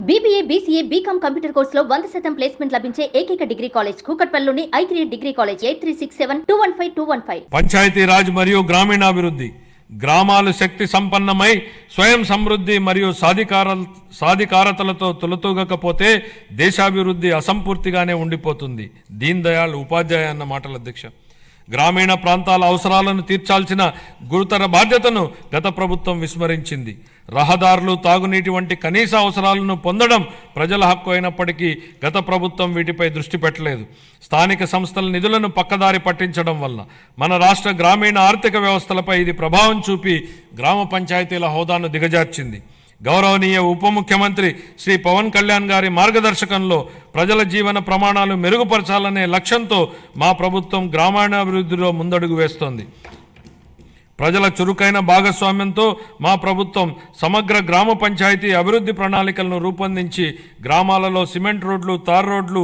BBA, BCA, BCom computer కోర్సులో 100% placement లభించే ఏకైక డిగ్రీ కాలేజ్ కూకట్పల్లిలోని I3 degree college 8367215215. Panchayati Raj మరియు గ్రామీణాభివృద్ధి. గ్రామాలు శక్తి సంపన్నమై స్వయం సమృద్ధి మరియు సాధికారతలతో తొలతూగకపోతే దేశాభివృద్ధి అసంపూర్తిగానే ఉండిపోతుంది. దీన్ దయాళ్ ఉపాధ్యాయ అన్న మాటల అధ్యక్ష. గ్రామీణ ప్రాంతాల అవసరాలను తీర్చాల్సిన గురుతర బాధ్యతను గత ప్రభుత్వం విస్మరించింది. రహదారులు, తాగునీటి వంటి కనీస అవసరాలను పొందడం ప్రజల హక్కు అయినప్పటికీ గత ప్రభుత్వం వీటిపై దృష్టి పెట్టలేదు. స్థానిక సంస్థల నిధులను పక్కదారి పట్టించడం వల్ల మన రాష్ట్ర గ్రామీణ ఆర్థిక వ్యవస్థలపై ఇది ప్రభావం చూపి గ్రామ పంచాయతీల హోదాను దిగజార్చింది. గౌరవనీయ ఉప ముఖ్యమంత్రి శ్రీ పవన్ కళ్యాణ్ గారి మార్గదర్శకంలో ప్రజల జీవన ప్రమాణాలు మెరుగుపరచాలనే లక్ష్యంతో మా ప్రభుత్వం గ్రామీణాభివృద్ధిలో ముందడుగు వేస్తోంది. ప్రజల చురుకైన భాగస్వామ్యంతో మా ప్రభుత్వం సమగ్ర గ్రామ పంచాయతీ అభివృద్ధి ప్రణాళికలను రూపొందించి గ్రామాలలో సిమెంట్ రోడ్లు, తార్ రోడ్లు,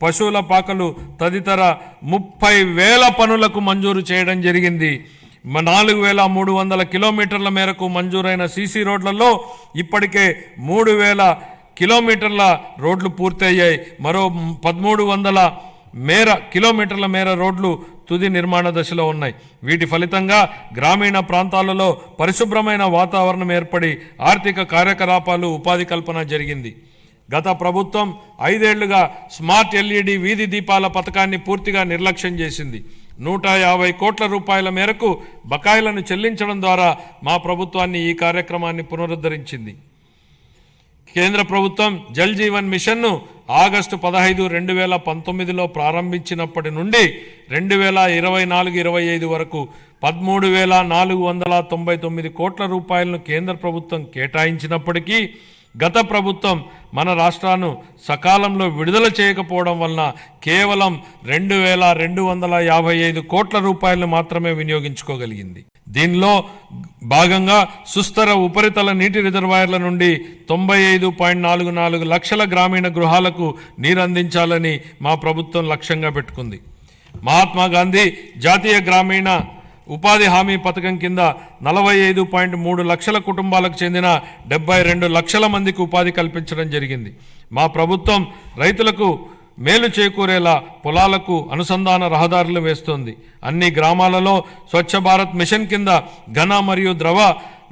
పశువుల పాకలు తదితర 30,000 పనులకు మంజూరు చేయడం జరిగింది. 4,300 కిలోమీటర్ల మేరకు మంజూరైన సీసీ రోడ్లలో ఇప్పటికే 3,000 కిలోమీటర్ల రోడ్లు పూర్తయ్యాయి. మరో 1,300 కిలోమీటర్ల మేర రోడ్లు తుది నిర్మాణ దశలో ఉన్నాయి. వీటి ఫలితంగా గ్రామీణ ప్రాంతాలలో పరిశుభ్రమైన వాతావరణం ఏర్పడి ఆర్థిక కార్యకలాపాలు, ఉపాధి కల్పన జరిగింది. గత ప్రభుత్వం 5 ఏళ్లుగా స్మార్ట్ LED వీధి దీపాల పథకాన్ని పూర్తిగా నిర్లక్ష్యం చేసింది. 150 కోట్ల రూపాయల మేరకు బకాయిలను చెల్లించడం ద్వారా మా ప్రభుత్వాన్ని ఈ కార్యక్రమాన్ని పునరుద్ధరించింది. కేంద్ర ప్రభుత్వం జల్ జీవన్ మిషన్ను ఆగస్టు 15, 2019లో ప్రారంభించినప్పటి నుండి 2024-25 వరకు 13,499 కోట్ల రూపాయలను కేంద్ర ప్రభుత్వం కేటాయించినప్పటికీ గత ప్రభుత్వం మన రాష్ట్రాన్ని సకాలంలో విడుదల చేయకపోవడం వలన కేవలం 2,255 కోట్ల రూపాయలను మాత్రమే వినియోగించుకోగలిగింది. దీనిలో భాగంగా సుస్థిర ఉపరితల నీటి రిజర్వాయర్ల నుండి 95.44 లక్షల గ్రామీణ గృహాలకు నీరు అందించాలని మా ప్రభుత్వం లక్ష్యంగా పెట్టుకుంది. మహాత్మా గాంధీ జాతీయ గ్రామీణ ఉపాధి హామీ పథకం కింద 45.3 లక్షల కుటుంబాలకు చెందిన 72 లక్షల మందికి ఉపాధి కల్పించడం జరిగింది. మా ప్రభుత్వం రైతులకు మేలు చేకూరేలా పొలాలకు అనుసంధాన రహదారులు వేస్తోంది. అన్ని గ్రామాలలో స్వచ్ఛ భారత్ మిషన్ కింద ఘన మరియు ద్రవ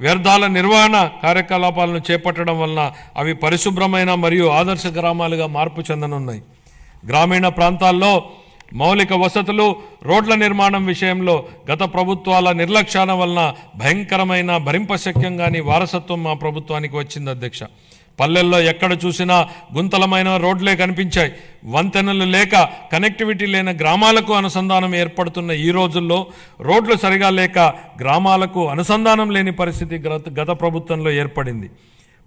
వ్యర్థాల నిర్వహణ కార్యకలాపాలను చేపట్టడం వలన అవి పరిశుభ్రమైన మరియు ఆదర్శ గ్రామాలుగా మార్పు చెందనున్నాయి. గ్రామీణ ప్రాంతాల్లో మౌలిక వసతులు, రోడ్ల నిర్మాణం విషయంలో గత ప్రభుత్వాల నిర్లక్ష్యాల వలన భయంకరమైన భరింపశక్యం కాని వారసత్వం మా ప్రభుత్వానికి వచ్చింది అధ్యక్ష. పల్లెల్లో ఎక్కడ చూసినా గుంతలమైన రోడ్లే కనిపించాయి. వంతెనలు లేక కనెక్టివిటీ లేని గ్రామాలకు అనుసంధానం ఏర్పడుతున్న ఈ రోజుల్లో రోడ్లు సరిగా లేక గ్రామాలకు అనుసంధానం లేని పరిస్థితి గత ప్రభుత్వంలో ఏర్పడింది.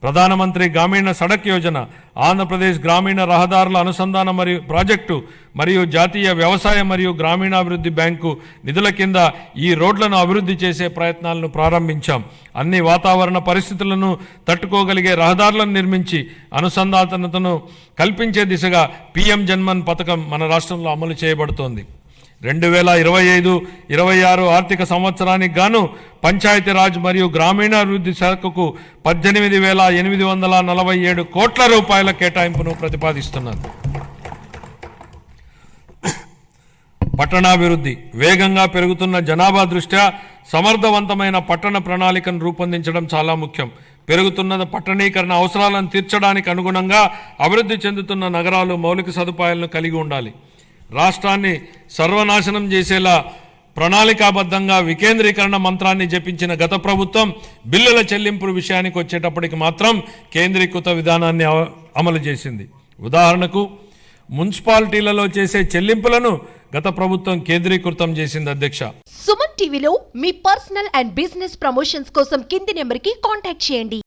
ప్రధానమంత్రి గ్రామీణ సడక్ యోజన, ఆంధ్రప్రదేశ్ గ్రామీణ రహదారుల అనుసంధాన మరియు ప్రాజెక్టు మరియు జాతీయ వ్యవసాయ మరియు గ్రామీణాభివృద్ధి బ్యాంకు నిధుల కింద ఈ రోడ్లను అభివృద్ధి చేసే ప్రయత్నాలను ప్రారంభించాం. అన్ని వాతావరణ పరిస్థితులను తట్టుకోగలిగే రహదారులను నిర్మించి అనుసంధానతను కల్పించే దిశగా PM జన్మన్ పథకం మన రాష్ట్రంలో అమలు చేయబడుతోంది. 2025-26 ఆర్థిక సంవత్సరానికి గాను పంచాయతీరాజ్ మరియు గ్రామీణాభివృద్ధి శాఖకు 18,847 కోట్ల రూపాయల కేటాయింపును ప్రతిపాదిస్తున్నారు. పట్టణాభివృద్ధి. వేగంగా పెరుగుతున్న జనాభా దృష్ట్యా సమర్థవంతమైన పట్టణ ప్రణాళికను రూపొందించడం చాలా ముఖ్యం. పెరుగుతున్న పట్టణీకరణ అవసరాలను తీర్చడానికి అనుగుణంగా అభివృద్ధి చెందుతున్న నగరాలు మౌలిక సదుపాయాలను కలిగి ఉండాలి. రాష్ట్రాన్ని సర్వనాశనం చేసేలా ప్రణాళికాబద్ధంగా వికేంద్రీకరణ మంత్రాన్ని జపించిన గత ప్రభుత్వం బిల్లుల చెల్లింపు విషయానికి వచ్చేటప్పటికి మాత్రం కేంద్రీకృత విధానాన్ని అమలు చేసింది. ఉదాహరణకు మున్సిపాలిటీలలో చేసే చెల్లింపులను గత ప్రభుత్వం కేంద్రీకృతం చేసింది అధ్యక్ష. సుమన్ టీవీలో మీ పర్సనల్ అండ్ బిజినెస్ ప్రమోషన్స్ కోసం కింది నెంబర్కి కాంటాక్ట్ చేయండి.